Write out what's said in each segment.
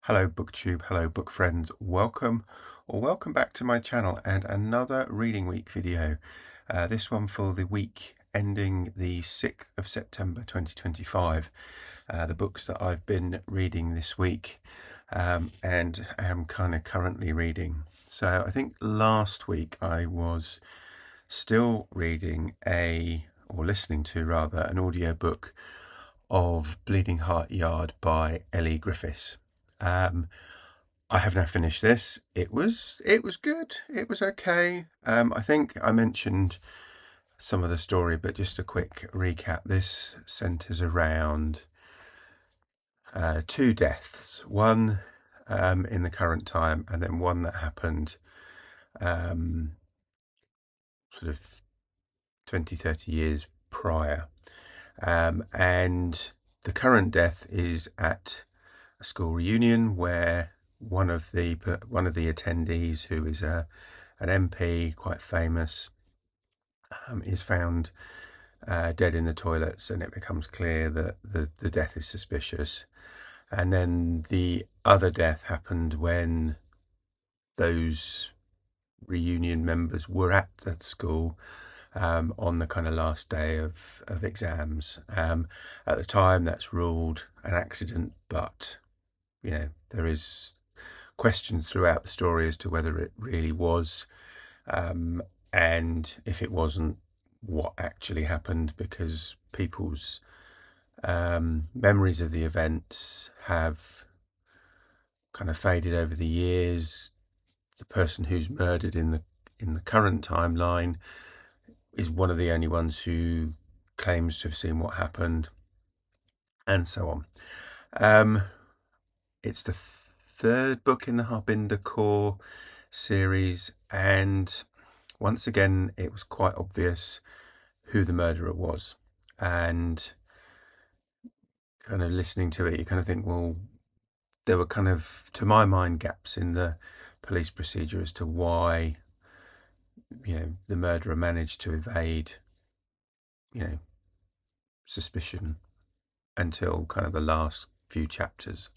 Hello booktube, hello book friends, welcome back to my channel and another reading week video. This one for the week ending the 6th of September 2025. The books that I've been reading this week and am kind of currently reading. So I think last week I was still reading listening to an audiobook of Bleeding Heart Yard by Elly Griffiths. I have now finished this. It was good. It was okay. I think I mentioned some of the story, but just a quick recap. This centers around two deaths, one in the current time and then one that happened sort of 20-30 years prior. And the current death is at a school reunion where one of the attendees, who is an MP, quite famous, is found dead in the toilets, and it becomes clear that the death is suspicious. And then the other death happened when those reunion members were at that school on the kind of last day of exams. At the time, that's ruled an accident, but there is questions throughout the story as to whether it really was, and if it wasn't, what actually happened, because people's memories of the events have kind of faded over the years. The person who's murdered in the current timeline is one of the only ones who claims to have seen what happened, and so on. It's the third book in the Harbinder Core series, and once again it was quite obvious who the murderer was. And kind of listening to it, you kind of think, well, there were kind of, to my mind, gaps in the police procedure as to why the murderer managed to evade suspicion until kind of the last few chapters.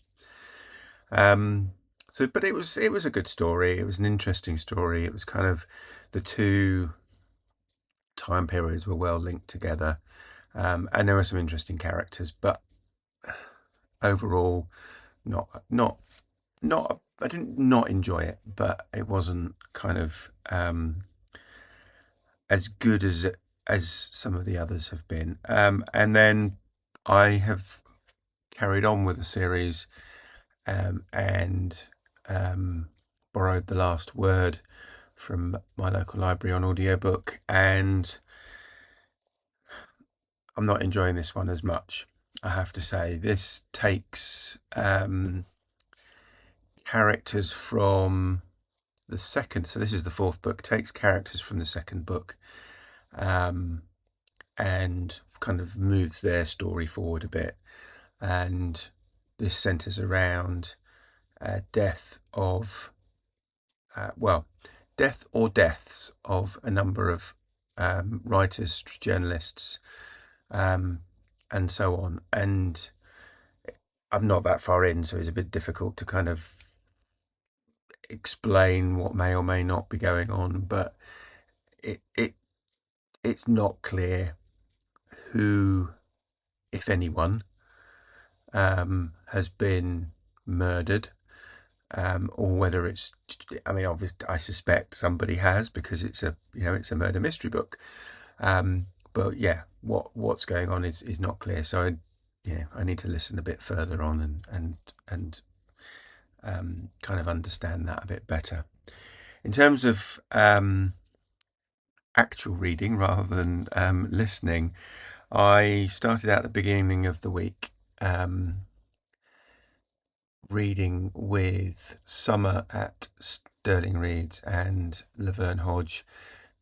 But it was a good story. It was an interesting story. It was kind of, the two time periods were well linked together, and there were some interesting characters. But overall, I didn't not enjoy it, but it wasn't kind of as good as some of the others have been. And then I have carried on with the series and borrowed The Last Word from my local library on audiobook, and I'm not enjoying this one as much, I have to say. This takes characters from the second, so this is the fourth book, takes characters from the second book and kind of moves their story forward a bit. And this centers around death or deaths of a number of writers, journalists, and so on. And I'm not that far in, so it's a bit difficult to kind of explain what may or may not be going on, but it's not clear who, if anyone, has been murdered, or whether it's, obviously I suspect somebody has, because it's a murder mystery book, but yeah, what's going on is not clear. So I need to listen a bit further on and kind of understand that a bit better. In terms of actual reading rather than listening, I started out at the beginning of the week reading with Summer at AlansReads and Laverne Hodge,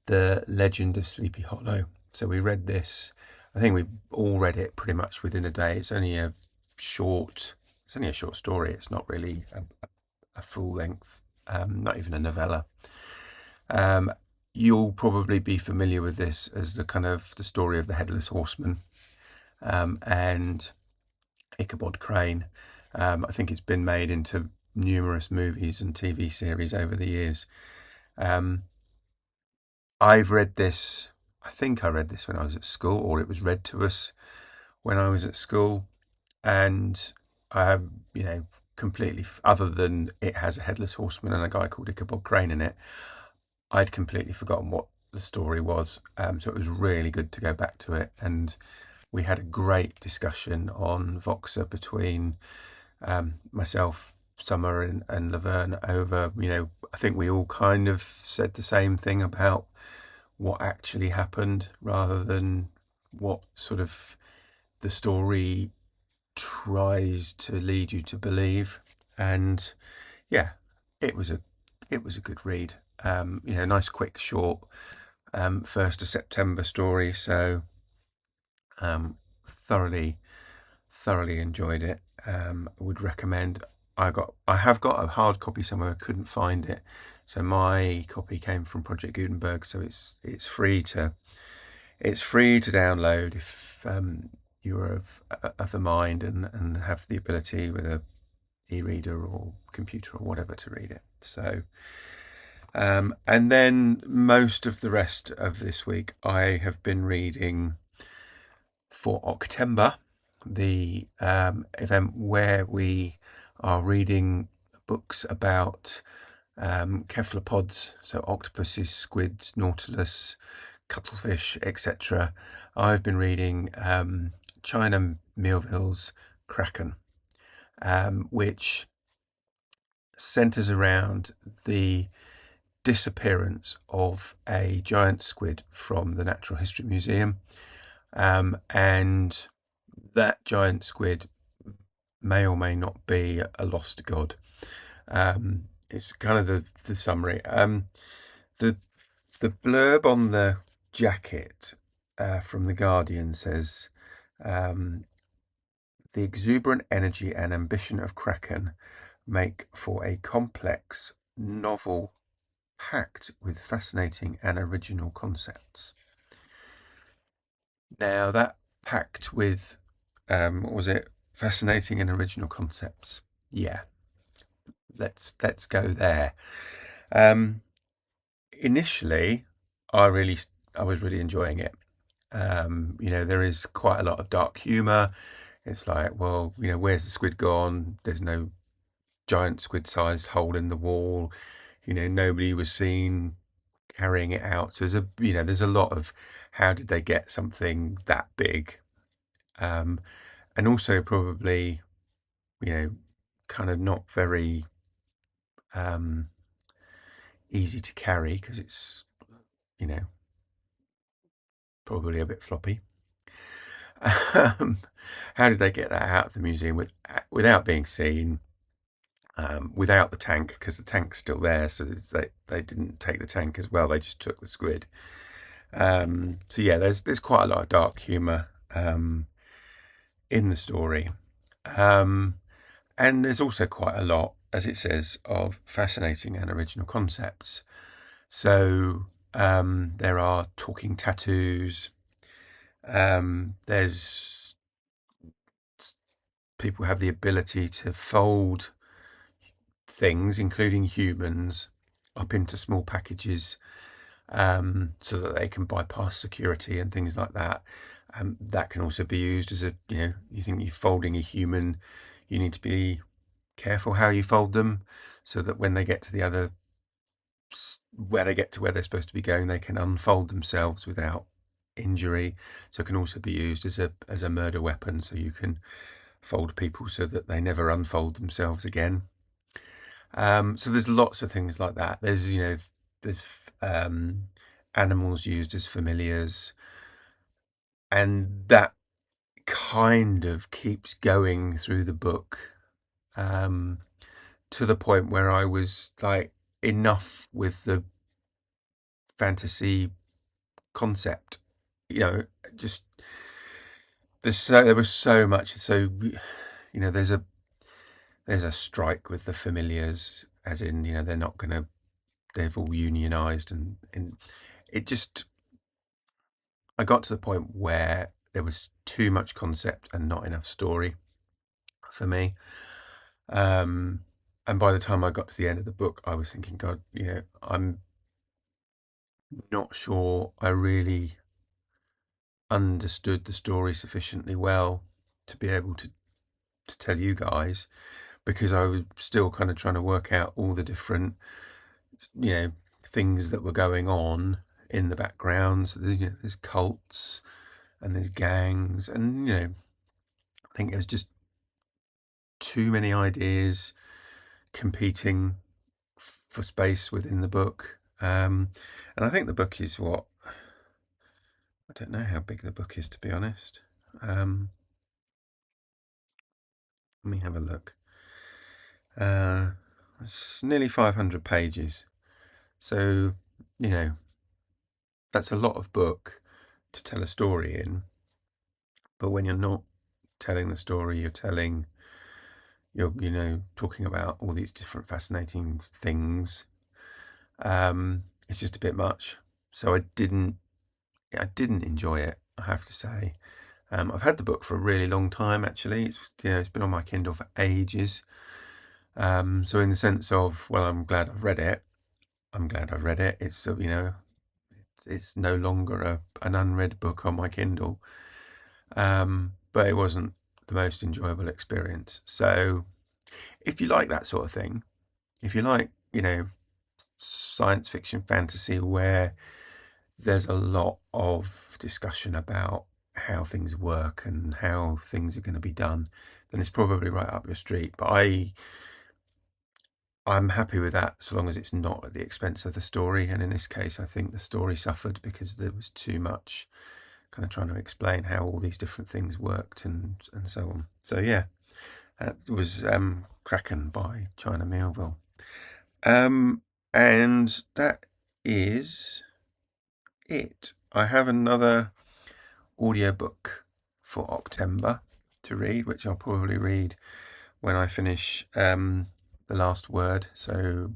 The Legend of Sleepy Hollow. So we read this, I think we all read it pretty much within a day. It's only a short story. It's not really a full length, not even a novella. You'll probably be familiar with this as the story of the Headless Horseman and Ichabod Crane. I think it's been made into numerous movies and TV series over the years. Um, I've read this, I think I read this when I was at school, or it was read to us when I was at school. And I have, completely, other than it has a headless horseman and a guy called Ichabod Crane in it, I'd completely forgotten what the story was. So it was really good to go back to it. And we had a great discussion on Voxer between myself, Summer, and Laverne over, I think we all kind of said the same thing about what actually happened rather than what sort of the story tries to lead you to believe. And yeah, it was a good read. Nice, quick, short 1st of September story. So thoroughly enjoyed it. Would recommend. I have got a hard copy somewhere. I couldn't find it, so my copy came from Project Gutenberg. So it's free to download if you are of the mind and have the ability with a e-reader or computer or whatever to read it. So and then most of the rest of this week I have been reading for Octember, the event where we are reading books about cephalopods, so octopuses, squids, nautilus, cuttlefish, etc. I've been reading China Miéville's Kraken, which centres around the disappearance of a giant squid from the Natural History Museum. And that giant squid may or may not be a lost god. It's kind of the summary. The blurb on the jacket from The Guardian says, the exuberant energy and ambition of Kraken make for a complex novel packed with fascinating and original concepts. Now that packed with, what was it? Fascinating and original concepts. Yeah, let's go there. Initially, I was really enjoying it. There is quite a lot of dark humour. It's like, well, where's the squid gone? There's no giant squid-sized hole in the wall. Nobody was seen carrying it out. So there's a lot of how did they get something that big, and also probably, kind of not very easy to carry because it's, probably a bit floppy. How did they get that out of the museum without being seen, without the tank, because the tank's still there, so they didn't take the tank as well, they just took the squid. So yeah, there's quite a lot of dark humour in the story, and there's also quite a lot, as it says, of fascinating and original concepts. So there are talking tattoos. There's people have the ability to fold things, including humans, up into small packages, so that they can bypass security and things like that. That can also be used as you think you're folding a human, you need to be careful how you fold them, so that when they get to where they're supposed to be going, they can unfold themselves without injury. So it can also be used as a murder weapon, so you can fold people so that they never unfold themselves again. So there's lots of things like that. There's animals used as familiars, and that kind of keeps going through the book, to the point where I was like, enough with the fantasy concept. Just there was so much. So there's a strike with the familiars, as in they're not gonna, they've all unionized, and it just, I got to the point where there was too much concept and not enough story for me. And by the time I got to the end of the book, I was thinking, God, I'm not sure I really understood the story sufficiently well to be able to tell you guys, because I was still kind of trying to work out all the different things that were going on in the background. So there's cults and there's gangs, and I think it was just too many ideas competing for space within the book. And I think the book is I don't know how big the book is, to be honest. Let me have a look. It's nearly 500 pages. So, that's a lot of book to tell a story in. But when you're not telling the story, you're talking about all these different fascinating things. It's just a bit much. So I didn't enjoy it, I have to say. I've had the book for a really long time, actually. It's been on my Kindle for ages. So in the sense of, well, I'm glad I've read it. It's it's no longer an unread book on my Kindle. But it wasn't the most enjoyable experience. So if you like that sort of thing, if you like, science fiction fantasy where there's a lot of discussion about how things work and how things are going to be done, then it's probably right up your street. But I'm happy with that so long as it's not at the expense of the story. And in this case, I think the story suffered because there was too much kind of trying to explain how all these different things worked and so on. So yeah, that was Kraken by China Miéville. And that is it. I have another audiobook for Octember to read, which I'll probably read when I finish The Last Word. So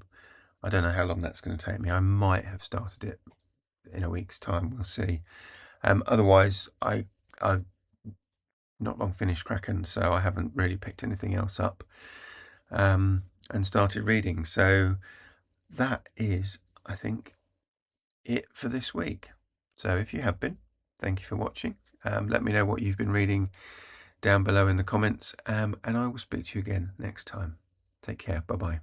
I don't know how long that's going to take me. I might have started it in a week's time. We'll see. Otherwise, I've not long finished Kraken, so I haven't really picked anything else up and started reading. So that is, I think, it for this week. So if you have been, thank you for watching. Let me know what you've been reading down below in the comments, and I will speak to you again next time. Take care. Bye-bye.